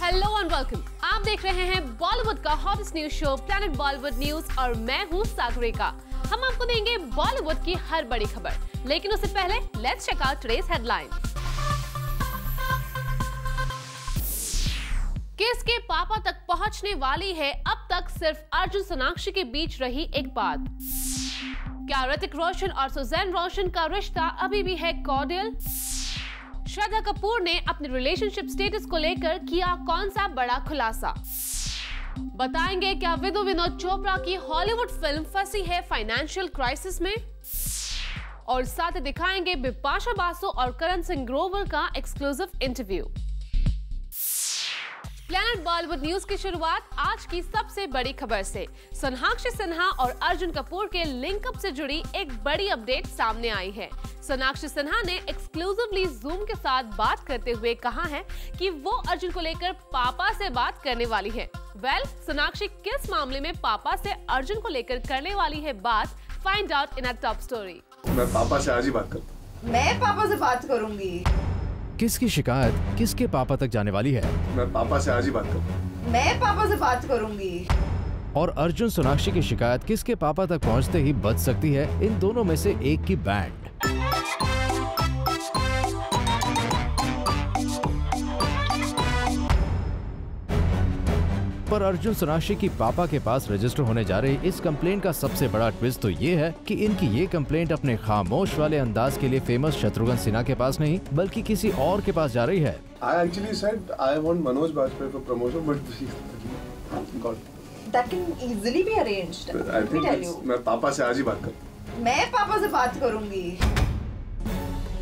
Hello and welcome. आप देख रहे हैं बॉलीवुड का hottest news show planet Bollywood news और मैं हूं सागरिका। हम आपको देंगे बॉलीवुड की हर बड़ी खबर, लेकिन उससे पहले let's check out today's headlines. किसके पापा तक पहुंचने वाली है अब तक सिर्फ अर्जुन सोनाक्षी के बीच रही एक बात। क्या ऋतिक रोशन और सुजैन रोशन का रिश्ता अभी भी है कॉर्डियल? श्रद्धा कपूर ने अपने रिलेशनशिप स्टेटस को लेकर किया कौन सा बड़ा खुलासा। बताएंगे क्या विदु विनोद चोपड़ा की हॉलीवुड फिल्म फंसी है फाइनेंशियल क्राइसिस में, और साथ ही दिखाएंगे बिपाशा बासु और करण सिंह ग्रोवर का exclusive interview. Planet Bollywood news की शुरुआत आज की सबसे बड़ी खबर से। सोनाक्षी सिन्हा और अर्जुन कपूर के लिंकअप से जुड़ी एक बड़ी अपडेट सामने आई है। सोनाक्षी सिन्हा ने एक्सक्लूसिवली जूम के साथ बात करते हुए कहा है कि वो अर्जुन को लेकर पापा से बात करने वाली है। सोनाक्षी किस मामले में पापा से अर्जुन को लेकर करने वाली है बात, find out in a top story. मैं पापा से आज ही बात करता हूँ। मैं पापा से बात करूंगी। किसकी शिकायत किसके पापा तक जाने वाली है? मैं पापा से आज ही बात करता हूँ। मैं पापा से बात करूंगी। और अर्जुन सोनाक्षी की शिकायत किसके पापा तक पहुंचते ही बच सकती है? इन दोनों में से एक की बैंड। पर अर्जुन सोनाक्षी की पापा के पास रजिस्टर होने जा रही इस कंप्लेंट का सबसे बड़ा ट्विस्ट तो ये है कि इनकी ये कंप्लेंट अपने खामोश वाले अंदाज के लिए फेमस शत्रुघ्न सिन्हा के पास नहीं बल्कि किसी और के पास जा रही है। I actually said I want Manoj Bajpayee for promotion, but God. That can easily be arranged. I think मैं पापा से आज ही बात करता हूँ। मैं पापा से बात करूंगी।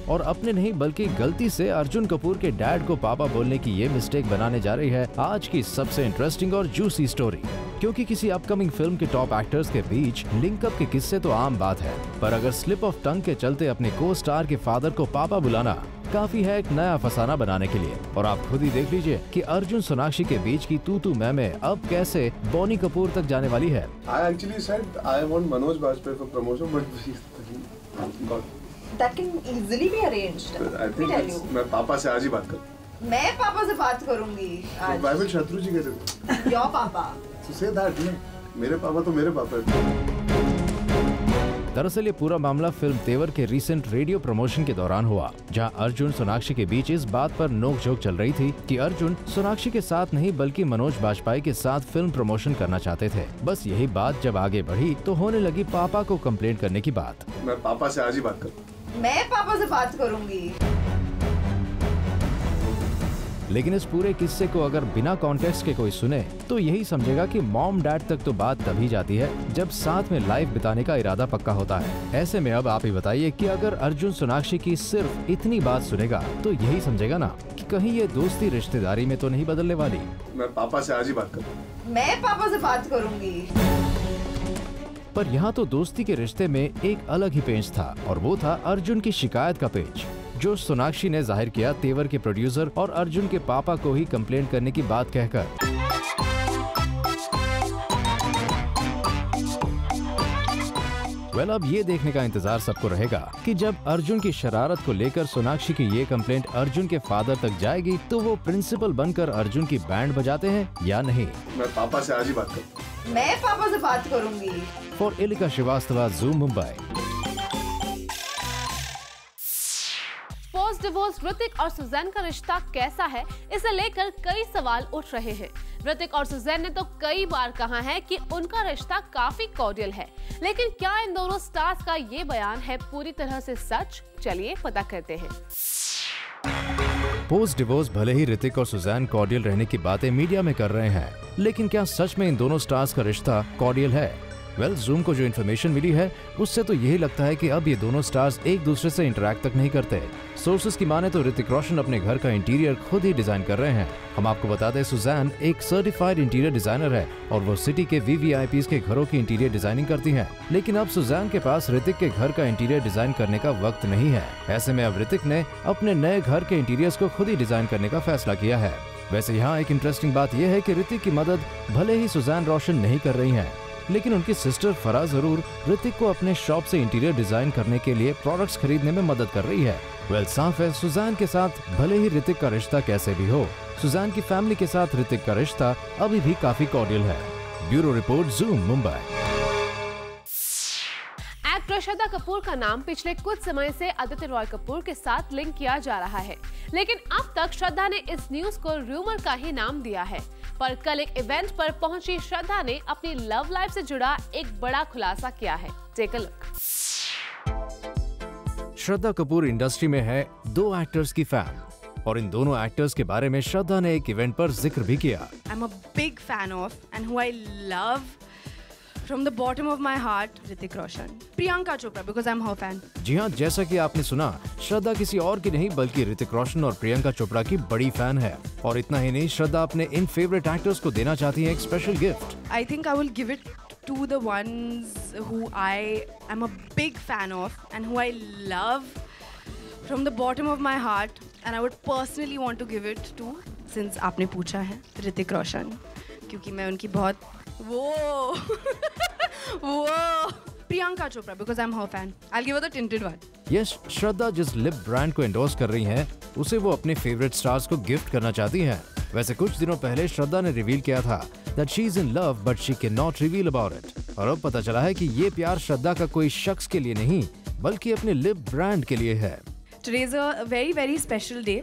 और अपने नहीं बल्कि गलती से अर्जुन कपूर के डैड को पापा बोलने की ये मिस्टेक बनाने जा रही है आज की सबसे इंटरेस्टिंग और जूसी स्टोरी। क्योंकि किसी अपकमिंग फिल्म के टॉप एक्टर्स के बीच लिंकअप के किस्से तो आम बात है, पर अगर स्लिप ऑफ टंग के चलते अपने को स्टार के फादर को पापा बुलाना काफी है एक नया फसाना बनाने के लिए। और आप खुद ही देख लीजिए कि अर्जुन सोनाक्षी के बीच की तू मैं अब कैसे बॉनी कपूर तक जाने वाली है। I actually said I want Manoj Bajpayee for promotion, but God. That can easily be arranged. I think मैं पापा से आज ही बात करता हूँ। मैं पापा से बात करूंगी। Why will शत्रु जी कहते हो? Your पापा। So say that, मेरे पापा तो मेरे पापा हैं। दरअसल ये पूरा मामला फिल्म तेवर के रीसेंट रेडियो प्रमोशन के दौरान हुआ, जहां अर्जुन सोनाक्षी के बीच इस बात पर नोकझोंक चल रही थी कि अर्जुन सोनाक्षी के साथ नहीं बल्कि मनोज बाजपेयी के साथ फिल्म प्रमोशन करना चाहते थे। बस यही बात जब आगे बढ़ी तो होने लगी पापा को कंप्लेंट करने की बात। मैं पापा से आज ही बात करता हूँ। मैं पापा से बात करूंगी। लेकिन इस पूरे किस्से को अगर बिना कॉन्टेक्स्ट के कोई सुने तो यही समझेगा कि मॉम डैड तक तो बात तभी जाती है जब साथ में लाइफ बिताने का इरादा पक्का होता है। ऐसे में अब आप ही बताइए कि अगर अर्जुन सोनाक्षी की सिर्फ इतनी बात सुनेगा तो यही समझेगा ना कि कहीं ये दोस्ती रिश्तेदारी में तो नहीं बदलने वाली। मैं पापा से आज ही बात करता हूँ। मैं पापा से बात करूंगी। पर यहाँ तो दोस्ती के रिश्ते में एक अलग ही पेंच था, और वो था अर्जुन की शिकायत का पेज, जो सोनाक्षी ने जाहिर किया तेवर के प्रोड्यूसर और अर्जुन के पापा को ही कंप्लेंट करने की बात कहकर। अब ये देखने का इंतजार सबको रहेगा कि जब अर्जुन की शरारत को लेकर सोनाक्षी की ये कंप्लेंट अर्जुन के फादर तक जाएगी तो वो प्रिंसिपल बनकर अर्जुन की बैंड बजाते हैं या नहीं। मैं पापा से आज ही बात करता हूँ। मैं पापा से बात करूंगी। For Ilika Srivastava, Zoom Mumbai. Post divorce Hrithik और सुजैन का रिश्ता कैसा है, इसे लेकर कई सवाल उठ रहे हैं। ऋतिक और सुजैन ने तो कई बार कहा है कि उनका रिश्ता काफी कॉर्डियल है, लेकिन क्या इन दोनों स्टार्स का ये बयान है पूरी तरह से सच? चलिए पता करते हैं। पोस्ट डिवोर्स भले ही ऋतिक और सुजैन कॉर्डियल रहने की बातें मीडिया में कर रहे हैं, लेकिन क्या सच में इन दोनों स्टार्स का रिश्ता कॉर्डियल है? जूम को जो इन्फॉर्मेशन मिली है उससे तो यही लगता है कि अब ये दोनों स्टार्स एक दूसरे से इंटरेक्ट तक नहीं करते। सोर्सेज की माने तो ऋतिक रोशन अपने घर का इंटीरियर खुद ही डिजाइन कर रहे हैं। हम आपको बता दें सुजैन एक सर्टिफाइड इंटीरियर डिजाइनर है और वो सिटी के VVIPs के घरों की इंटीरियर डिजाइनिंग करती हैं। लेकिन अब सुजैन के पास ऋतिक के घर का इंटीरियर डिजाइन करने का वक्त नहीं है। ऐसे में अब ऋतिक ने अपने नए घर के इंटीरियर्स को खुद ही डिजाइन करने का फैसला किया है। वैसे यहाँ एक इंटरेस्टिंग बात यह है कि ऋतिक की मदद भले ही सुजैन रोशन नहीं कर रही है, लेकिन उनकी सिस्टर फराह जरूर ऋतिक को अपने शॉप से इंटीरियर डिजाइन करने के लिए प्रोडक्ट्स खरीदने में मदद कर रही है। वेल साफ है सुजैन के साथ भले ही ऋतिक का रिश्ता कैसे भी हो, सुजैन की फैमिली के साथ ऋतिक का रिश्ता अभी भी काफी कॉर्डियल है। Bureau report, Zoom, Mumbai. Actress Shraddha Kapoor का नाम पिछले कुछ समय से आदित्य रॉय कपूर के साथ लिंक किया जा रहा है, लेकिन अब तक श्रद्धा ने इस न्यूज को रूमर का ही नाम दिया है। पर कल एक इवेंट पर पहुंची श्रद्धा ने अपनी लव लाइफ से जुड़ा एक बड़ा खुलासा किया है। Take a look. Shraddha Kapoor industry में है 2 एक्टर्स की फैन, और इन दोनों एक्टर्स के बारे में श्रद्धा ने एक इवेंट पर जिक्र भी किया। I'm a big fan of and who I love from the bottom of my heart, Hrithik Roshan. Priyanka Chopra because I'm her fan. जी हाँ, जैसा कि आपने सुना, श्रद्धा किसी और की नहीं बल्कि ऋतिक रोशन और प्रियंका चोपड़ा की बड़ी फैन है। और इतना ही नहीं, श्रद्धा अपने इन फेवरेट एक्टर्स को देना चाहती है एक special gift. I think I will give it to the ones who I am a big fan of and who I love from the bottom of my heart, and I would personally want to give it to, since आपने पूछा है, ऋतिक रोशन, क्योंकि मैं उनकी बहुत वो Priyanka Chopra because I'm her fan. I'll give her the tinted one. Yes, Shraddha जिस lip brand को एंडोर्स कर रही हैं, उसे वो अपने फेवरेट स्टार्स को गिफ्ट करना चाहती हैं। वैसे कुछ दिनों पहले श्रद्धा ने रिवील किया था that she is in love but she cannot reveal about it, और अब पता चला है कि ये प्यार श्रद्धा का कोई शख्स के लिए नहीं बल्कि अपने लिप ब्रांड के लिए है। Today is a very, very special day.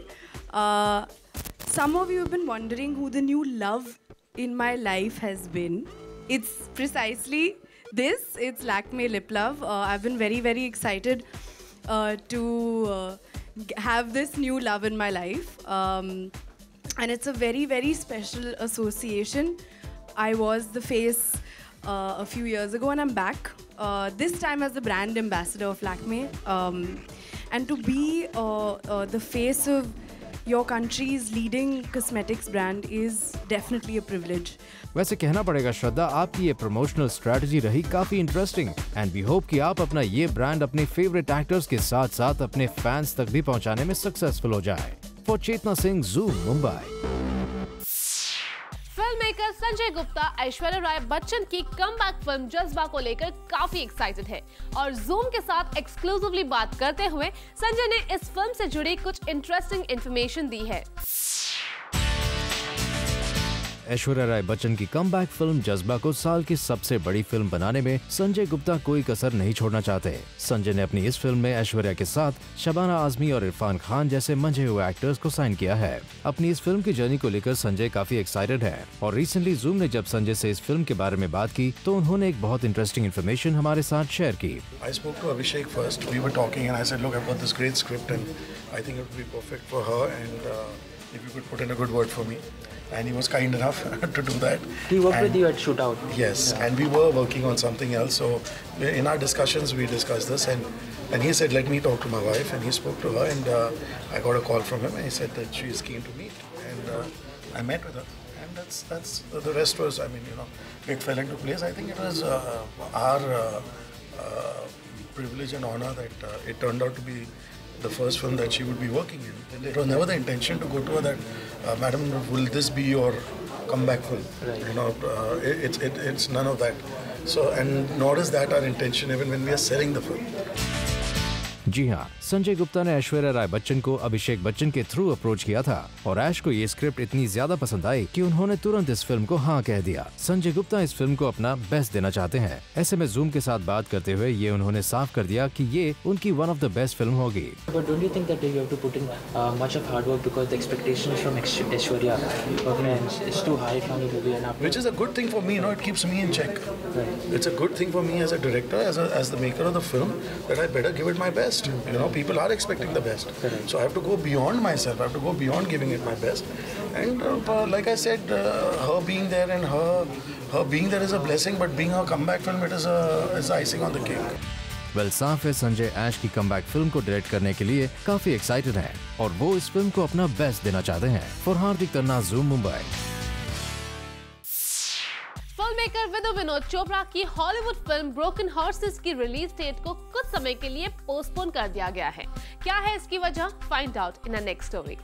Some of you have been wondering who the new love in my life has been. It's precisely this. It's Lakme Lip Love. I've been very, very excited to have this new love in my life. And it's a very, very special association. I was the face a few years ago and I'm back. This time as the brand ambassador of Lakme. And to be the face of your country's leading cosmetics brand is definitely a privilege. वैसे कहना पड़ेगा श्रद्धा, आपकी ये promotional strategy रही काफी interesting, and we hope कि आप अपना ये ब्रांड अपने फेवरेट एक्टर्स के साथ साथ अपने फैंस तक भी पहुंचाने में सक्सेसफुल हो जाए। For Chetna Singh, Zoom, Mumbai. Film maker Sanjay Gupta Aishwarya Rai Bachchan की कमबैक फिल्म जज्बा को लेकर काफी एक्साइटेड है, और ज़ूम के साथ एक्सक्लूसिवली बात करते हुए संजय ने इस फिल्म से जुड़ी कुछ इंटरेस्टिंग इंफॉर्मेशन दी है। ऐश्वर्या राय बच्चन की कमबैक फिल्म जज्बा को साल की सबसे बड़ी फिल्म बनाने में संजय गुप्ता कोई कसर नहीं छोड़ना चाहते। संजय ने अपनी इस फिल्म में ऐश्वर्या के साथ शबाना आजमी और इरफान खान जैसे मंझे हुए एक्टर्स को साइन किया है। अपनी इस फिल्म की जर्नी को लेकर संजय काफी एक्साइटेड है, और रिसेंटली ज़ूम ने जब संजय से इस फिल्म के बारे में बात की तो उन्होंने एक बहुत इंटरेस्टिंग इन्फॉर्मेशन हमारे साथ शेयर की। I spoke to Abhishek first. We were talking and I said, look, I've got this great script and I think it would be perfect for her, and if you could put in a good word for me. And he was kind enough to do that. He worked with you at Shootout. Yes, yeah. And we were working on something else. So in our discussions, we discussed this, and he said, let me talk to my wife, and he spoke to her, and I got a call from him, and he said that she is keen to meet, and I met with her, and that's the rest was, I mean, you know, it fell into place. I think it was our privilege and honor that it turned out to be the first film that she would be working in. It was never the intention to go to her that, madam, will this be your comeback film? Right. You know, it's none of that. So, and nor is that our intention even when we are selling the film. जी हाँ, संजय गुप्ता ने ऐश्वर्या राय बच्चन को अभिषेक बच्चन के through approach किया था, और ऐश को ये script इतनी ज्यादा पसंद आई कि उन्होंने तुरंत इस फिल्म को हाँ कह दिया। संजय गुप्ता इस फिल्म को अपना बेस्ट देना चाहते हैं। ऐसे में ज़ूम के साथ बात करते हुए ये उन्होंने साफ कर दिया कि ये उनकी one of the best film होगी। But don't you think that you have to put in much of hard work because the expectations from Aishwarya is too high from the movie, and which is a good thing for me, you know, it keeps me in check. Right. It's a good thing for me as a director, as the maker of the film, that I better give it my best. You know, people are expecting the best. Correct. So I have to go beyond myself. I have to go beyond giving it my best. And like I said, her being there and her being there is a blessing, but being her comeback film, it is icing on the cake. Well साफ है संजय ऐश की comeback film को direct करने के लिए काफी excited हैं, और वो इस फिल्म को अपना बेस्ट देना चाहते हैं। For Hardik Tanna, zoom, Mumbai. Filmmaker Vinod Chopra की हॉलीवुड फिल्म ब्रोकन हॉर्सेस की रिलीज डेट को कुछ समय के लिए पोस्टपोन कर दिया गया है। क्या है इसकी वजह? Find out in a next story.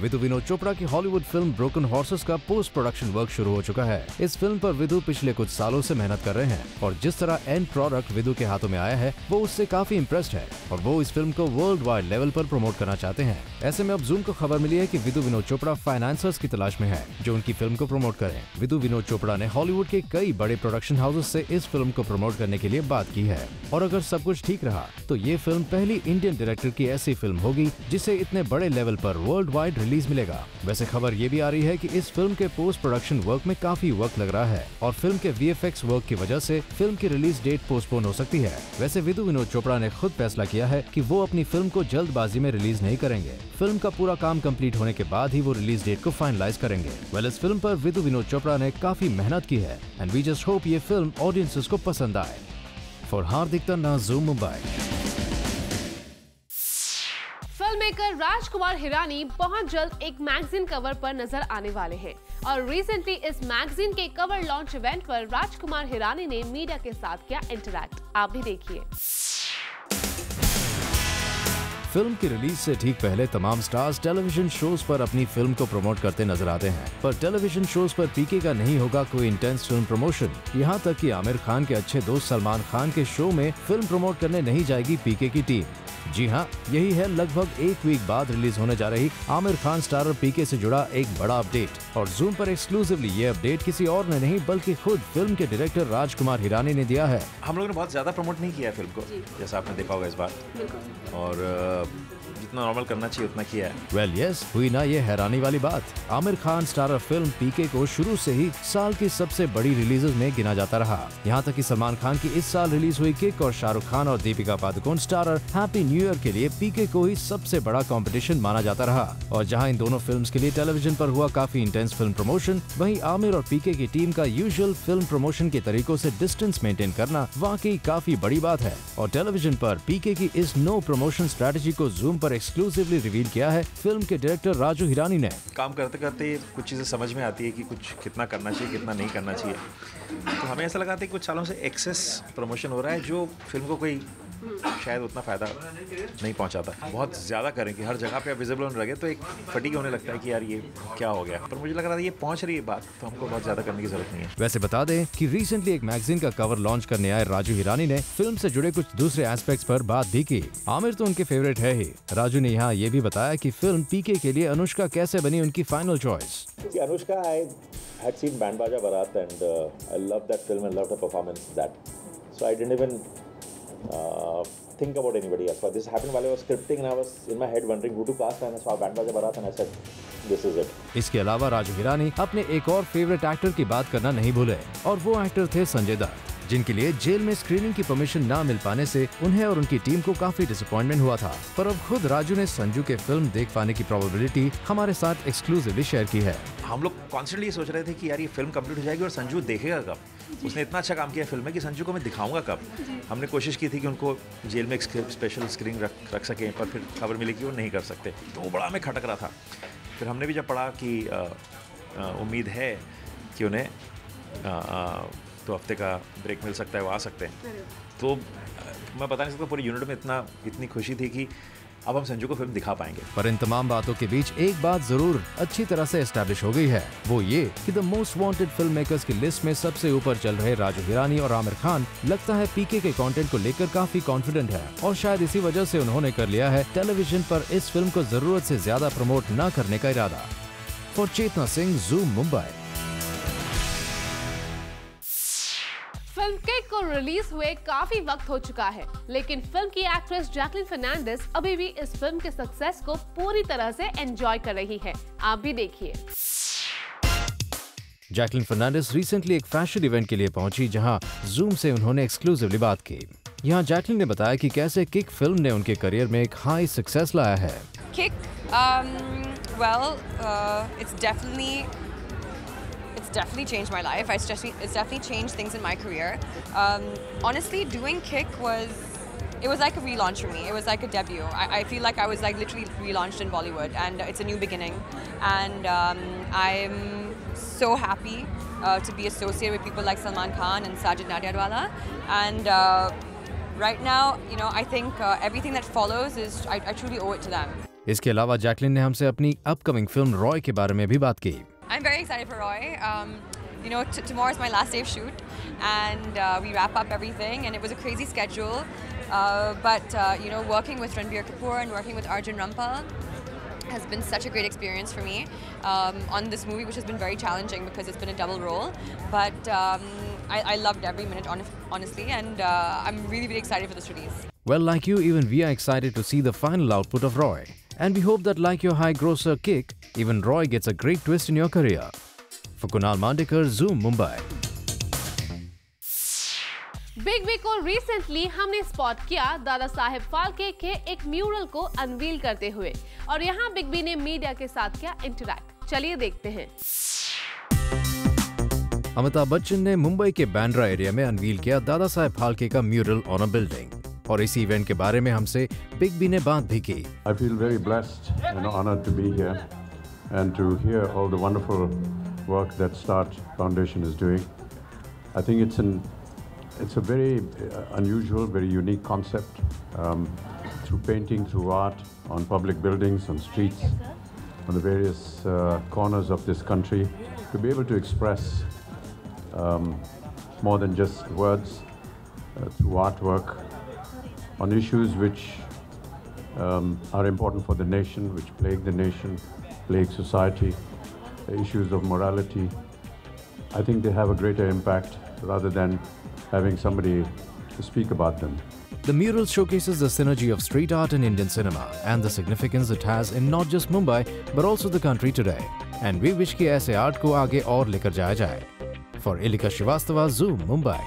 Vidhu Vinod Chopra की हॉलीवुड फिल्म ब्रोकन हॉर्सेस का पोस्ट प्रोडक्शन वर्क शुरू हो चुका है। इस फिल्म पर विदु पिछले कुछ सालों से मेहनत कर रहे हैं और जिस तरह एंड प्रोडक्ट विदु के हाथों में आया है वो उससे काफी इम्प्रेस्ड है और वो इस फिल्म को वर्ल्ड वाइड लेवल पर प्रमोट करना चाहते हैं। ऐसे में अब जूम को खबर मिली है कि विदु विनोद चोपड़ा फाइनेंसर्स की तलाश में है जो उनकी फिल्म को प्रमोट करें। विदु विनोद चोपड़ा ने हॉलीवुड के कई बड़े प्रोडक्शन हाउसेस से इस फिल्म को प्रमोट करने के लिए बात की है और अगर सब कुछ ठीक रहा तो ये फिल्म पहली इंडियन डायरेक्टर की ऐसी फिल्म होगी जिसे इतने बड़े लेवल पर वर्ल्ड वाइड रिलीज मिलेगा। वैसे खबर ये भी आ रही है कि इस फिल्म के पोस्ट प्रोडक्शन वर्क में काफी वक्त लग रहा है और फिल्म के VFX वर्क की वजह से फिल्म की रिलीज डेट पोस्टपोन हो सकती है। वैसे विदु विनोद चोपड़ा ने खुद फैसला किया है कि वो अपनी फिल्म को जल्दबाजी में रिलीज नहीं करेंगे। फिल्म का पूरा काम कंप्लीट होने के बाद ही वो रिलीज डेट को फाइनलाइज करेंगे। इस फिल्म पर विदु विनोद चोपड़ा ने काफी मेहनत की है एंड वी जस्ट होप ये फिल्म ऑडियंसेस को पसंद आए। For Hardik Tanna, zoom Mumbai. Filmmaker Rajkumar Hirani बहुत जल्द एक मैगजीन कवर पर नजर आने वाले हैं और रिसेंटली इस मैगजीन के कवर लॉन्च इवेंट पर राजकुमार हिरानी ने मीडिया के साथ किया इंटरैक्ट। आप भी देखिए। फिल्म की रिलीज से ठीक पहले तमाम स्टार्स टेलीविजन शोज पर अपनी फिल्म को प्रमोट करते नजर आते हैं, पर टेलीविजन शोज पर पीके का नहीं होगा कोई इंटेंस फिल्म प्रमोशन। यहाँ तक कि आमिर खान के अच्छे दोस्त सलमान खान के शो में फिल्म प्रमोट करने नहीं जाएगी पीके की टीम। जी हाँ, यही है लगभग एक वीक बाद रिलीज होने जा रही आमिर खान स्टारर पीके से जुड़ा एक बड़ा अपडेट और जूम पर एक्सक्लूसिवली ये अपडेट किसी और ने नहीं बल्कि खुद फिल्म के डायरेक्टर राजकुमार हिरानी ने दिया है। हम लोगों ने बहुत ज्यादा प्रमोट नहीं किया है फिल्म को, जैसा आपने देखा होगा इस बार, और जितना नॉर्मल करना चाहिए उतना किया है। वेल यस, हुई ना ये हैरानी वाली बात। आमिर खान स्टारर फिल्म पीके को शुरू से ही साल की सबसे बड़ी रिलीजेस में गिना जाता रहा। यहाँ तक कि सलमान खान की इस साल रिलीज हुई किक और शाहरुख खान और Deepika Padukone starrer happy new year के लिए पीके को ही सबसे बड़ा कंपटीशन माना जाता रहा। और जहाँ इन दोनों फिल्म्स के लिए टेलीविजन पर हुआ काफी इंटेंस फिल्म प्रमोशन, वहीं आमिर और पीके की टीम का यूजुअल फिल्म प्रमोशन के तरीकों से डिस्टेंस मेंटेन करना वाकई काफी बड़ी बात है। और टेलीविजन पर पीके की इस नो प्रमोशन स्ट्रेटेजी को जूम पर एक्सक्लूसिवली रिवील किया है फिल्म के डायरेक्टर राजू हिरानी ने। काम करते करते कुछ चीज़ें समझ में आती है कि कुछ कितना करना चाहिए कितना नहीं करना चाहिए, तो हमें ऐसा लगा था कि कुछ सालों से एक्सेस प्रमोशन हो रहा है जो फिल्म को कोई शायद उतना फ़ायदा नहीं पहुंचाता। बहुत ज़्यादा करें कि हर जगह पे विजिबल होने लगे तो एक फटीग होने लगता है कि यार ये क्या हो गया, पर मुझे लग रहा था ये पहुंच रही है बात, तो हमको बहुत ज़्यादा करने की जरूरत नहीं है। वैसे बता दें कि रिसेंटली एक मैगजीन का कवर लॉन्च करने आए राजू हिरानी ने फिल्म से जुड़े कुछ दूसरे एस्पेक्ट्स पर बात भी की। आमिर तो उनके फेवरेट है ही। राजू ने यहाँ ये भी बताया कि फिल्म पीके के लिए अनुष्का कैसे बनी उनकी final choice. Anushka, I had seen Band Baja Barat and I loved that film and loved her performance in that. So I didn't even think about anybody else. But this happened while I was scripting and I was in my head wondering who to cast, and I saw Band Baja Barat and I said, this is it. इसके अलावा राजू हिरानी अपने एक और favourite actor की बात करना नहीं भूले और वो एक्टर थे संजय दत्त, जिनके लिए जेल में स्क्रीनिंग की परमिशन ना मिल पाने से उन्हें और उनकी टीम को काफी डिसअपॉइंटमेंट हुआ था। पर अब खुद राजू ने संजू के फिल्म देख पाने की प्रोबेबिलिटी हमारे साथ एक्सक्लूसिवली शेयर की है। हम लोग कॉन्स्टेंटली सोच रहे थे कि यार ये फिल्म कंप्लीट हो जाएगी और संजू देखेगा कब। उसने इतना अच्छा काम किया फिल्म में कि संजू को मैं दिखाऊंगा कब। हमने कोशिश की थी कि उनको जेल में एक स्पेशल स्क्रीन रख सकें, पर फिर खबर मिली कि वो नहीं कर सकते, तो वो बड़ा हमें खटक रहा था। फिर हमने भी जब पढ़ा कि उम्मीद है कि उन्हें 2 हफ्ते का ब्रेक मिल सकता है, वो आ सकते हैं, तो मैं बता नहीं सकता पूरी यूनिट में इतनी खुशी थी कि अब हम संजू को फिल्म दिखा पाएंगे। पर इन तमाम बातों के बीच एक बात जरूर अच्छी तरह से एस्टैब्लिश हो गई है, वो ये कि the most wanted film makers की लिस्ट में सबसे ऊपर चल रहे राजू हिरानी और आमिर खान लगता है पीके के कंटेंट को लेकर काफी कॉन्फिडेंट है और शायद इसी वजह से उन्होंने कर लिया है टेलीविजन पर इस फिल्म को जरूरत से ज्यादा प्रमोट न करने का इरादा। For Chetna Singh, Zoom Mumbai. Film Kick को रिलीज हुए काफी वक्त हो चुका है, लेकिन फिल्म की एक्ट्रेस जैकलिन फर्नांडिस अभी भी इस फिल्म के सक्सेस को पूरी तरह से एंजॉय कर रही है। आप भी देखिए। जैकलिन फर्नांडिस रिसेंटली एक फैशन इवेंट के लिए पहुंची, जहां जूम से उन्होंने एक्सक्लूसिवली बात की। यहां जैकलिन ने बताया कि कैसे किक फिल्म ने उनके करियर में एक हाई सक्सेस लाया है। Kick, it's definitely changed my life. It's definitely changed things in my career. Honestly, doing Kick was like a relaunch for me. It was like a debut. I feel like I was like literally relaunched in Bollywood, and it's a new beginning. And I'm so happy to be associated with people like Salman Khan and Sajid Nadyadwala. And right now, I think everything that follows I truly owe it to them. इसके अलावा Jacqueline ने हमसे अपनी upcoming film Roy के बारे में भी बात की। I'm very excited for Roy. You know, tomorrow is my last day of shoot, and we wrap up everything. And it was a crazy schedule, but you know, working with Ranbir Kapoor and working with Arjun Rampal has been such a great experience for me on this movie, which has been very challenging because it's been a double role. But I loved every minute, honestly, and I'm really, really excited for this release. Well, like you, even we are excited to see the final output of Roy. And we hope that like your high grosser Kick, even Roy gets a great twist in your career. For Kunal Mandekar, Zoom, Mumbai. Big B को recently हमने spot किया दादा साहेब फाल्के के एक mural को unveil करते हुए, और यहाँ बिग बी ने मीडिया के साथ किया इंटरैक्ट। चलिए देखते हैं। अमिताभ बच्चन ने मुंबई के बांद्रा एरिया में अनवील किया दादा साहेब फाल्के का म्यूरल ऑन अ बिल्डिंग, और इसी इवेंट के बारे में हमसे बिग बी ने बात भी की। I feel very blessed and honored to be here and to hear all the wonderful work that Start Foundation is doing. I think it's a very unusual, very unique concept. Through painting, through art, on public buildings, on streets, on the various corners of this country, to be able to express more than just words through artwork on issues which are important for the nation, which plague the nation, plague society, issues of morality. I think they have a greater impact rather than having somebody to speak about them. The mural showcases the synergy of street art and Indian cinema and the significance it has in not just Mumbai but also the country today. And we wish कि ऐसे art को आगे और लेकर जाया जाए. For Ilika Srivastava, Zoom, Mumbai.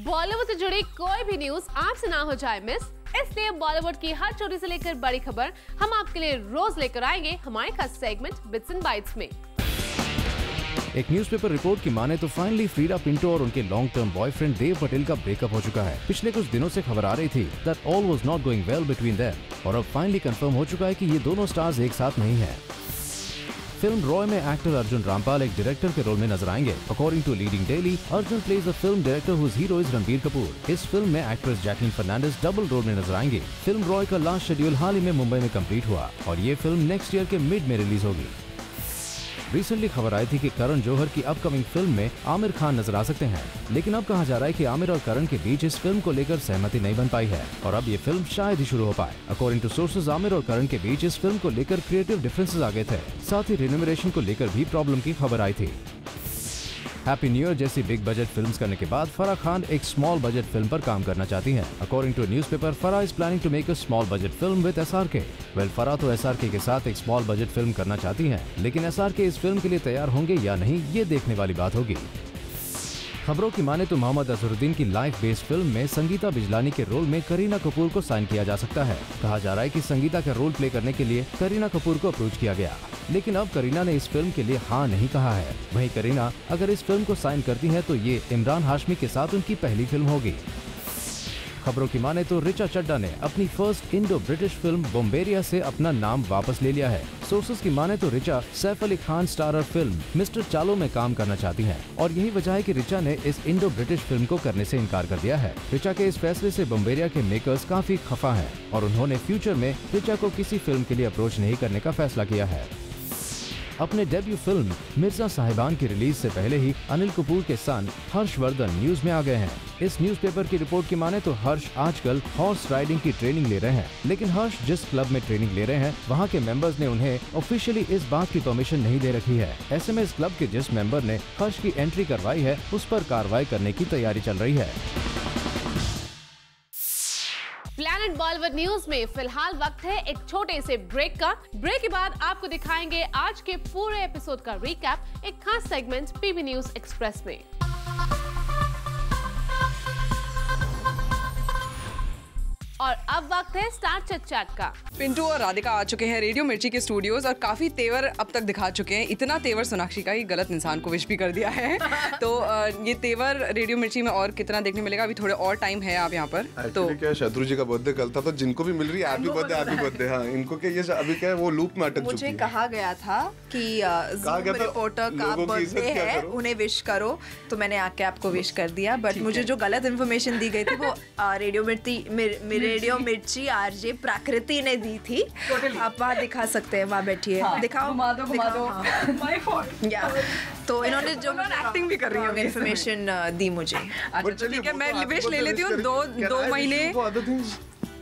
Bollywood से जुड़ी कोई भी न्यूज आपसे ना हो जाए मिस, इसलिए बॉलीवुड की हर छोटी से लेकर बड़ी खबर हम आपके लिए रोज लेकर आएंगे हमारे खास सेगमेंट बिट्स एंड बाइट्स में। एक न्यूज़पेपर रिपोर्ट की माने तो फाइनली फ्रीडा पिंटो और उनके long term boyfriend Dev Patel का ब्रेकअप हो चुका है। पिछले कुछ दिनों से खबर आ रही थी that all was not going well between them, और अब फाइनली कंफर्म हो चुका है कि ये दोनों स्टार्स एक साथ नहीं हैं। फिल्म रॉय में एक्टर अर्जुन रामपाल एक डायरेक्टर के रोल में नजर आएंगे। According to leading daily, Arjun plays a film director whose hero is Ranbir Kapoor. इस फिल्म में actress Jacqueline Fernandez double role में नजर आएंगी। फिल्म रॉय का लास्ट शेड्यूल हाल ही में मुंबई में कंप्लीट हुआ और ये फिल्म नेक्स्ट ईयर के मिड में रिलीज होगी। रिसेंटली खबर आई थी कि करण जौहर की अपकमिंग फिल्म में आमिर खान नजर आ सकते हैं, लेकिन अब कहा जा रहा है कि आमिर और करण के बीच इस फिल्म को लेकर सहमति नहीं बन पाई है और अब ये फिल्म शायद ही शुरू हो पाए। अकॉर्डिंग टू सोर्सेज, आमिर और करण के बीच इस फिल्म को लेकर क्रिएटिव डिफरेंसेस आ गए थे, साथ ही रिन्यूमरेशन को लेकर भी प्रॉब्लम की खबर आई थी। हैप्पी न्यू ईयर जैसी बिग बजट फिल्म्स करने के बाद फराह खान एक स्मॉल बजट फिल्म पर काम करना चाहती हैं। According to newspaper, Farah is planning to make a small budget film with SRK। Well, Farah तो SRK के साथ एक स्मॉल बजट फिल्म करना चाहती हैं, लेकिन SRK इस फिल्म के लिए तैयार होंगे या नहीं, ये देखने वाली बात होगी। खबरों की माने तो मोहम्मद अजहरुद्दीन की लाइफ बेस्ड फिल्म में संगीता बिजलानी के रोल में करीना कपूर को साइन किया जा सकता है। कहा जा रहा है कि संगीता का रोल प्ले करने के लिए करीना कपूर को अप्रोच किया गया, लेकिन अब करीना ने इस फिल्म के लिए हाँ नहीं कहा है। वहीं करीना अगर इस फिल्म को साइन करती है तो ये इमरान हाशमी के साथ उनकी पहली फिल्म होगी। खबरों की माने तो ऋचा चड्ढा ने अपनी फर्स्ट इंडो ब्रिटिश फिल्म बॉम्बेरिया से अपना नाम वापस ले लिया है। सोर्सेज की माने तो Richa Saif Ali Khan starrer film mister चालो में काम करना चाहती हैं और यही वजह है कि ऋचा ने इस इंडो ब्रिटिश फिल्म को करने से इनकार कर दिया है। ऋचा के इस फैसले से बॉम्बेरिया के मेकर्स काफी खफा हैं और उन्होंने फ्यूचर में ऋचा को किसी फिल्म के लिए अप्रोच नहीं करने का फैसला किया है। अपने डेब्यू फिल्म मिर्जा साहिबान की रिलीज से पहले ही अनिल कपूर के सन हर्षवर्धन न्यूज में आ गए हैं। इस न्यूज़पेपर की रिपोर्ट की माने तो हर्ष आजकल हॉर्स राइडिंग की ट्रेनिंग ले रहे हैं, लेकिन हर्ष जिस क्लब में ट्रेनिंग ले रहे हैं वहां के मेंबर्स ने उन्हें ऑफिशियली इस बात की परमिशन नहीं दे रखी है। ऐसे में इस क्लब के जिस मेंबर ने हर्ष की एंट्री करवाई है उस पर कार्रवाई करने की तैयारी चल रही है। प्लैनेट बॉलीवुड न्यूज में फिलहाल वक्त है एक छोटे से ब्रेक का। ब्रेक के बाद आपको दिखाएंगे आज के पूरे एपिसोड का रिकैप एक खास सेगमेंट PB न्यूज एक्सप्रेस में। और अब वक्त है स्टार चिट चैट का। पिंटू और राधिका आ चुके हैं रेडियो मिर्ची के स्टूडियोज और काफी तेवर अब तक दिखा चुके हैं। इतना तेवर सोनाक्षी का ही गलत इंसान को विश भी कर दिया है। तो ये तेवर रेडियो मिर्ची में और कितना देखने मिलेगा, अभी थोड़े और टाइम है आप यहाँ पर। तो क्या शत्रु जी का बर्थडे कल था, तो जिनको भी मिल रही है हैप्पी बर्थडे। हाँ, इनको क्या ये अभी क्या है वो लूप में अटक चुकी है। मुझे कहा गया था कि रिपोर्टर का बर्थडे है, उन्हें विश करो, तो मैंने आके आपको विश कर दिया। बट मुझे जो गलत इन्फॉर्मेशन दी गई थी वो रेडियो मिर्ची रेडियो मिर्ची आरजे प्रकृति ने दी थी। आप वहाँ दिखा सकते हैं, वहाँ बैठिए। दिखाओ, घुमा दो। My fault. या तो इन्होंने जो एक्टिंग भी कर रही है इन्फॉर्मेशन दी मुझे। अच्छा ठीक है, मैं विश ले लेती हूँ।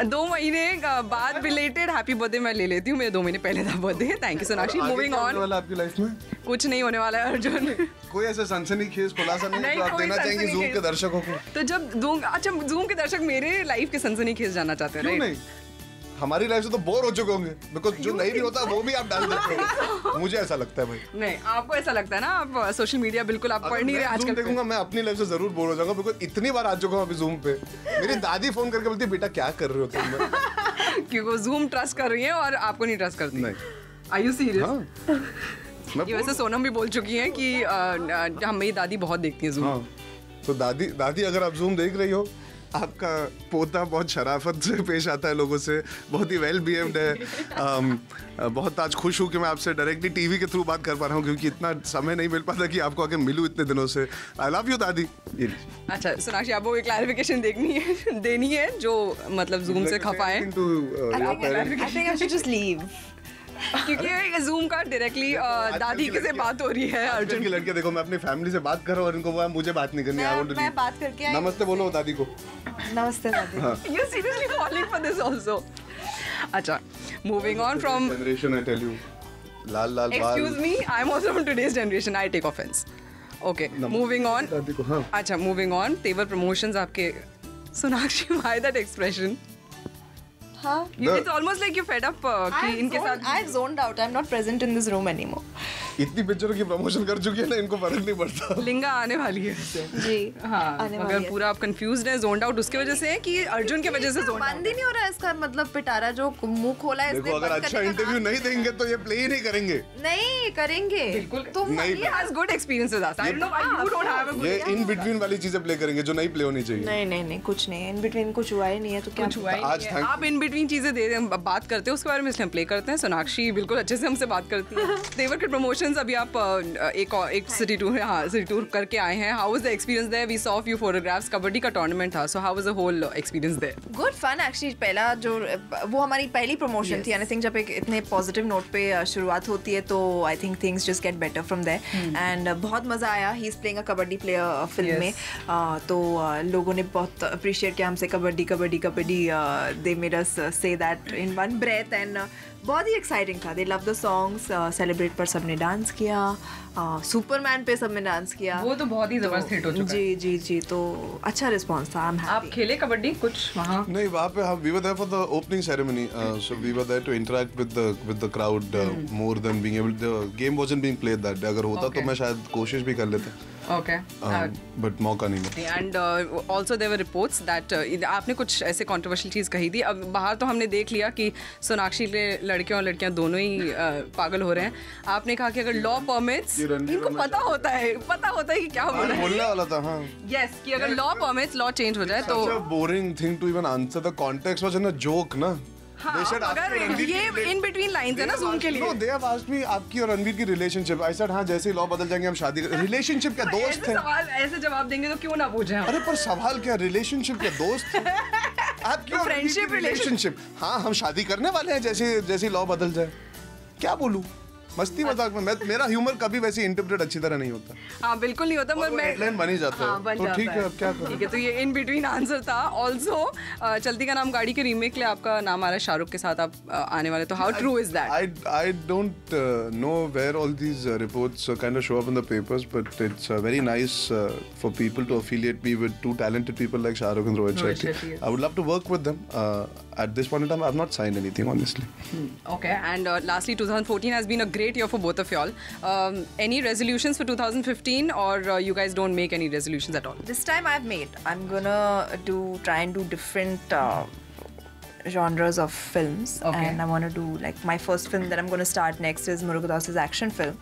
2 महीने बाद बिलेटेड हैप्पी बर्थडे मैं ले लेती हूँ। मेरे 2 महीने पहले था birthday. Thank you Sonakshi. Moving on. आपकी लाइफ में कुछ नहीं होने वाला है अर्जुन। कोई ऐसा सनसनीखेज खुलासा नहीं जो आप देना चाहेंगे जूम के दर्शकों को? तो जब अच्छा जूम के दर्शक मेरे लाइफ के सनसनीखेज जानना चाहते हैं, नहीं हमारी लाइफ से तो बोर हो चुके होंगे, बिकॉज जो नहीं भी होता वो भी आप डाल देते हो। मुझे ऐसा लगता है भाई। नहीं, आपको ऐसा लगता है ना, आप सोशल मीडिया बिल्कुल आप पढ़ नहीं रहे आजकल। देखूंगा मैं अपनी लाइफ से जरूर बोर हो जाऊंगा, बिकॉज इतनी बार आ चुका हूँ अभी जूम पे। मेरी दादी फोन करके बोलती है बेटा क्या कर रहे हो तुम? क्योंकि वो जूम ट्रस्ट कर रही है और आपको नहीं ट्रस्ट करती। नहीं। Are you serious? ये वैसे सोनम भी बोल चुकी हैं कि हम मेरी दादी बहुत देखती है जूम। तो दादी अगर आप जूम देख रही हो, आपका पोता बहुत शराफत से पेश आता है लोगों से, बहुत ही वेल बिहेव्ड है। बहुत आज खुश हूँ कि मैं आपसे डायरेक्टली टीवी के थ्रू बात कर पा रहा हूँ, क्योंकि इतना समय नहीं मिल पाता कि आपको आके मिलूँ इतने दिनों से। आई लव यू दादी। अच्छा सोनाक्षी, आपको एक क्लैरिफिकेशन देनी है जो मतलब जूम से खफा है। क्योंकि जूम का डायरेक्टली दादी के से बात हो रही है। अर्जुन की लड़कियां देखो, मैं अपनी फैमिली से बात कर रहा हूँ और इनको मुझे बात नहीं करनी। मैं बात करके नमस्ते बोलो दादी को। नमस्ते दादी। You seriously falling for this also? अच्छा, moving on from generation, I tell you, लाल बाल। Excuse me, I am also from today's generation, I take offence. Okay, moving on. अच्छा, मूविंग ऑन, तेवर प्रमोशंस आपके। Sonakshi, why that expression? It's almost like you're fed up कि इनके साथ। I've zoned out. I'm not present in this room anymore. इतनी पिक्चरों की promotion कर चुकी है ना, इनको फर्क नहीं पड़ता। लिंगा आने वाली है जी। हाँ, अगर पूरा आप कंफ्यूज्ड है, zoned out उसके वजह से है कि अर्जुन की वजह से zoned out? बंद ही नहीं हो रहा है इसका मतलब। पिटारा जो मुंह खोला है, देखो अगर अच्छा इंटरव्यू नहीं देंगे तो ये प्ले ही नहीं करेंगे। नहीं करेंगे बिल्कुल। तुम he has good experience with us. I don't know why you don't have a good। ये इन बिटवीन वाली चीजें प्ले करेंगे जो नहीं प्ले होनी चाहिए। नहीं कुछ नहीं, इन बिटवीन कुछ हुआ ही नहीं है तो क्या हुआ ही नहीं। आप इन बिटवीन चीजें दे बात करते हैं उसके बारे में, इसलिए हम प्ले करते हैं। सोनाक्षी बिल्कुल अच्छे से हमसे बात करती है। तेवर के प्रमोशंस अभी आप एक सिटी टूर करके आए हैं। How was the experience there? We saw few photographs. Kabaddi का टूर्नामेंट था, so how was the whole experience there? Good fun actually. पहला जो वो हमारी पहली प्रमोशन थी। आई थिंक जब एक इतने पॉजिटिव नोट पे शुरुआत होती है तो I think things just get better from there. And बहुत मजा आया। He is playing a kabaddi player film में। तो लोगों ने बहुत अप्रिशिएट किया हमसे, कबड्डी। दे made us say that in one breath and बहुत ही एक्साइटिंग था। They love the songs. Celebrate पर सबने डांस किया, सुपरमैन पे सबने डांस किया। वो तो बहुत ही जबरदस्त हिट हो चुका है। जी तो अच्छा रिस्पांस था। आप खेले कबड्डी कुछ वहाँ? नहीं, वहाँ पे we were there for the opening ceremony, so we were there to interact with the crowd more than being able. The game wasn't being played that day. अगर होता तो मैं शायद कोशिश भी कर लेता। Okay. बट मौका नहीं मिला। And also there were reports that आपने कुछ ऐसे controversial चीज़ कही थी। अब बाहर तो हमने देख लिया कि सोनाक्षी के लड़के और लड़कियां दोनों ही पागल हो रहे हैं। आपने कहा कि अगर लॉ परमिट्स, इनको पता होता है कि क्या बोलने वाला था। हाँ, यस, कि अगर लॉ परमिट्स, लॉ चेंज हो जाए तो। Boring thing to even answer. The context was in a joke ना। अगर ये इन बिटवीन लाइंस है ना जूम के लिए। No, they have asked me आपकी और रणवीर की रिलेशनशिप। I said हाँ, जैसे ही लॉ बदल जाएंगे हम शादी कर। रिलेशनशिप क्या दोस्त है? सवाल ऐसे जवाब देंगे तो क्यों ना पूछे हम? अरे पर सवाल क्या, रिलेशनशिप क्या दोस्त? आपकी फ्रेंडशिप रिलेशनशिप। हाँ, हम शादी करने वाले हैं जैसे लॉ बदल जाए। क्या बोलूं? मस्ती मजाक में मेरा ह्यूमर कभी वैसे इंटरप्रेट अच्छी तरह नहीं होता। हाँ बिल्कुल नहीं होता, पर मैं हेडलाइन बन ही जाता है। तो ठीक है, अब क्या करूं? ठीक है, तो ये इन बिटवीन आंसर था। ऑल्सो चलती का नाम गाड़ी के रीमेक के लिए आपका नाम आ रहा है, शाहरुख के साथ आप आने वाले, तो how true is that? I don't know where all these reports kind of show up in the papers, but it's very nice for people to affiliate me with two talented people like Shahrukh and Rohit Shetty. I would love to work with them. At this point in time, I've not signed anything, honestly. Okay, and lastly, 2014 has been a great year for both of y'all. Any resolutions for 2015, or you guys don't make any resolutions at all? This time I'm gonna try and do different genres of films. Okay. And I want to do, like, my first film that I'm going to start next is Murugadas's action film.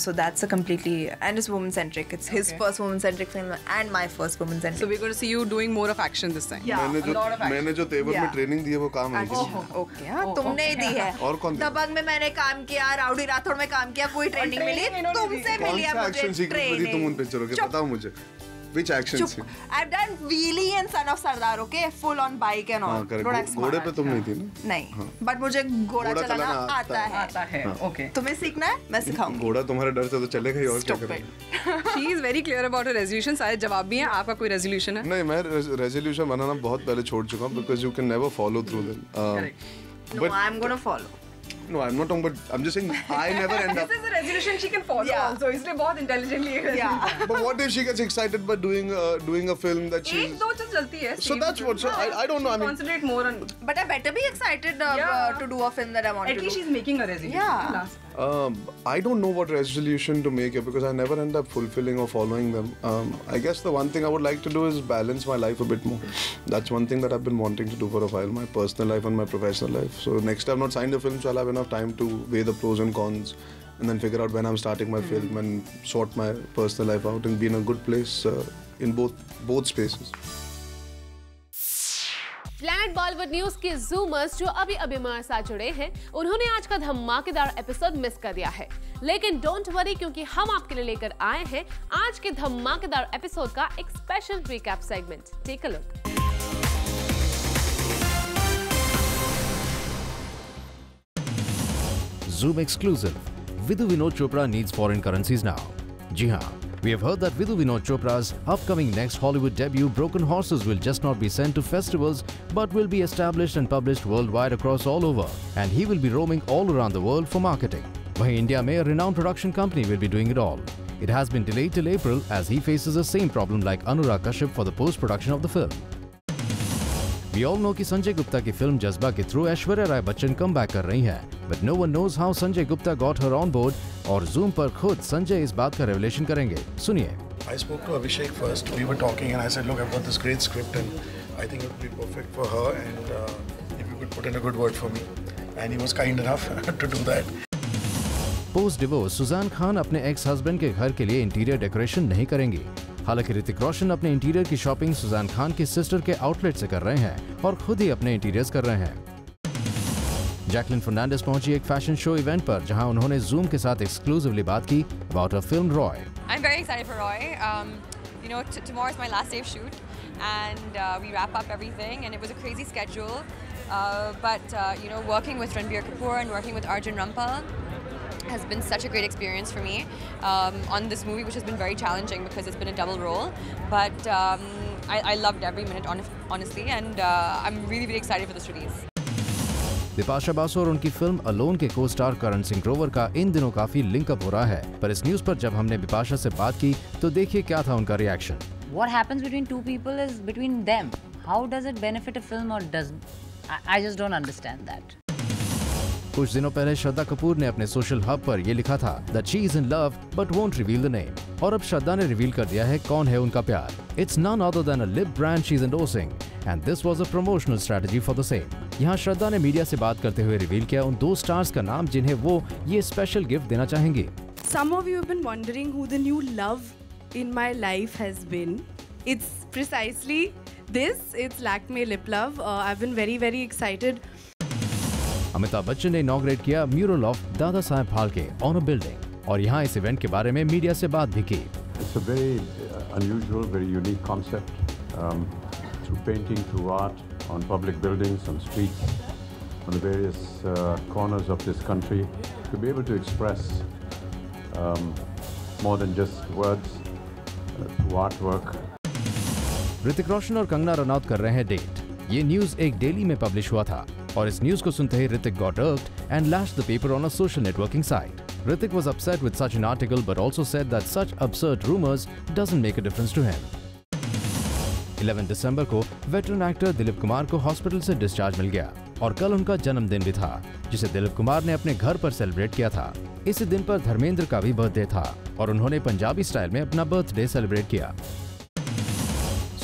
So that's a completely, and it's woman centric. It's his first woman centric film and my first woman centric. So we're going to see you doing more of action this time. Yeah, a lot of action. मैंने जो तेवर में training दी है वो काम है। Okay, हाँ, तुमने ही दी है। और कौन? दबंग में मैंने काम किया, राउडी राठौड़ में काम किया, कोई ट्रेनिंग मिली तुमसे मिली है मुझे ट्रेनिंग। तुम उन पिक्चरों के बताओ मुझे। Which action scene? I've done wheelie and Son of Sardar, okay? Full on bike and all. हाँ करेक्ट. घोड़े पे तुम नहीं थी ना? नहीं. But मुझे घोड़ा चलाना आता है. आता है. Okay. तुम्हें सीखना है? मैं सिखाऊंगी. घोड़ा तुम्हारे डर से तो चलेगा ही और क्या करें? She is very clear about her resolution. सारे जवाब भी हैं. आपका कोई resolution है? नहीं, मैं resolution बनाना बहुत पहले छोड़ चुका हूँ because you can never follow through them. No, I'm gonna follow. No, I'm not talking about. I'm just saying I never end up. This is a resolution she can follow also. इसलिए बहुत intelligently. Yeah. But what if she gets excited by doing a film that she? एक दो चीज़ चलती है. So that's what. So I don't know. I mean, concentrate more on. But I better be excited to do a film that I want to do. At least she's making a resolution. Yeah. I don't know what resolution to make here because I never end up fulfilling or following them. I guess the one thing I would like to do is balance my life a bit more. That's one thing that I've been wanting to do for a while, my personal life and my professional life. So next I've not signed a film, so I'll have enough time to weigh the pros and cons and then figure out when I'm starting my film and sort my personal life out and be in a good place in both spaces. Planet Bollywood news के जूमर्स जो अभी हमारे साथ जुड़े हैं, उन्होंने आज का धमाकेदार एपिसोड मिस कर दिया है, लेकिन डोंट वरी क्योंकि हम आपके लिए लेकर आए हैं आज के धमाकेदार एपिसोड का एक special recap segment. Take a look. Zoom exclusive. Vidhu Vinod Chopra needs foreign currencies now. जी हाँ, we have heard that Vidhu Vinod Chopra's upcoming next Hollywood debut Broken Horses will just not be sent to festivals but will be established and published worldwide across all over, and he will be roaming all around the world for marketing. वहीं India में a renowned production company will be doing it all. It has been delayed till April as he faces the same problem like Anurag Kashyap for the post-production of the film. We all know कि संजय गुप्ता की film जज्बा के through Aishwarya Rai Bachchan comeback कर रही हैं, but no one knows how Sanjay Gupta got her on board. और Zoom पर खुद संजय इस बात का रेवलेशन करेंगे. सुनिए. I spoke to Abhishek first. We were talking and I said, look, I've got this great script and I think it would be perfect for her and if you could put in a good word for me. And he was kind enough to do that. Post divorce Sussanne Khan अपने ex husband के घर के लिए interior decoration नहीं करेंगी. हालांकि ऋतिक रोशन अपने interior की शॉपिंग सुजान खान की सिस्टर के आउटलेट से कर रहे हैं और खुद ही अपने इंटीरियर्स कर रहे हैं. जैकलिन फर्नांडिस पहुंची एक फैशन शो इवेंट पर जहां उन्होंने जूम के साथ एक्सक्लूसिवली बात की about a film Roy. I'm very excited for Roy. You know, tomorrow is my last day of shoot, and we wrap up everything. And it was a crazy schedule, but you know, working with Ranbir Kapoor and working with Arjun Rampal has been such a great experience for me on this movie, which has been very challenging because it's been a double role. But I loved every minute, honestly, and I'm really, really excited for this release. Bipasha Basu और उनकी film alone के को star Karan Singh Grover का इन दिनों काफी linkup हो रहा है, पर इस न्यूज पर जब हमने बिपाशा से बात की तो देखिए क्या था उनका reaction. What happens between two people is between them. How does it benefit a film or doesn't? I just don't understand that. कुछ दिनों पहले श्रद्धा कपूर ने अपने सोशल हब पर ये लिखा था that she is in love but won't reveal the name. और अब श्रद्धा ने रिवील कर दिया है कौन है उनका प्यार. It's none other than a lip brand she's endorsing, and this was a promotional strategy for the same. यहाँ श्रद्धा ने मीडिया से बात करते हुए रिवील किया उन दो स्टार्स का नाम जिन्हें वो ये स्पेशल गिफ्ट देना चाहेंगी. Some of you have been wondering who the new love in my life has been. It's precisely this. It's Lakme Lip Love. I've been very, very excited. Amitabh Bachchan ने इनॉग्रेट किया mural of Dada Saheb Phalke on a building और यहाँ इस event के बारे में media से बात भी की. It's a very unusual, very unique concept. Through painting, through art, on public buildings, on streets, on the various corners of this country, to be able to express more than just words, through artwork. Hrithik Roshan और कंगना रनौत कर रहे हैं date. ये news एक daily में publish हुआ था और इस न्यूज को सुनते ही Hrithik got irked and lashed the paper on a social networking site. Hrithik was upset with such an article but also said that such absurd rumors doesn't make a difference to him. 11 दिसंबर को veteran actor Dilip Kumar को hospital से discharge मिल गया और कल उनका जन्मदिन भी था जिसे दिलीप कुमार ने अपने घर पर सेलिब्रेट किया था. इसी दिन पर धर्मेंद्र का भी बर्थडे था और उन्होंने पंजाबी स्टाइल में अपना बर्थडे सेलिब्रेट किया.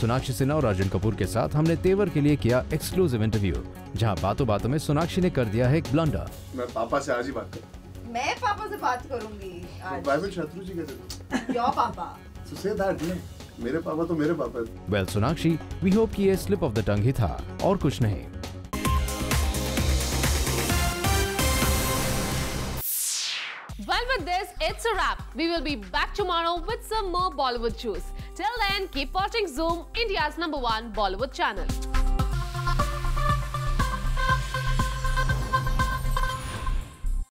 सोनाक्षी सिन्हा और अर्जुन कपूर के साथ हमने तेवर के लिए किया एक्सक्लूसिव इंटरव्यू जहां बातों बातों में सोनाक्षी ने कर दिया है एक ब्लंडर. मैं पापा से आज ही बात करूं. मैं पापा से बात करूंगी आज. बाय विल शत्रु जी कहते योर पापा. सो से दैट मेरे पापा तो मेरे पापा. वेल सोनाक्षी, वी होप कि ये स्लिप ऑफ द टंग ही था और कुछ नहीं. Well, with this, it's a wrap. We will be back tomorrow with some more Bollywood juice. Till then, keep watching Zoom, India's #1 Bollywood channel.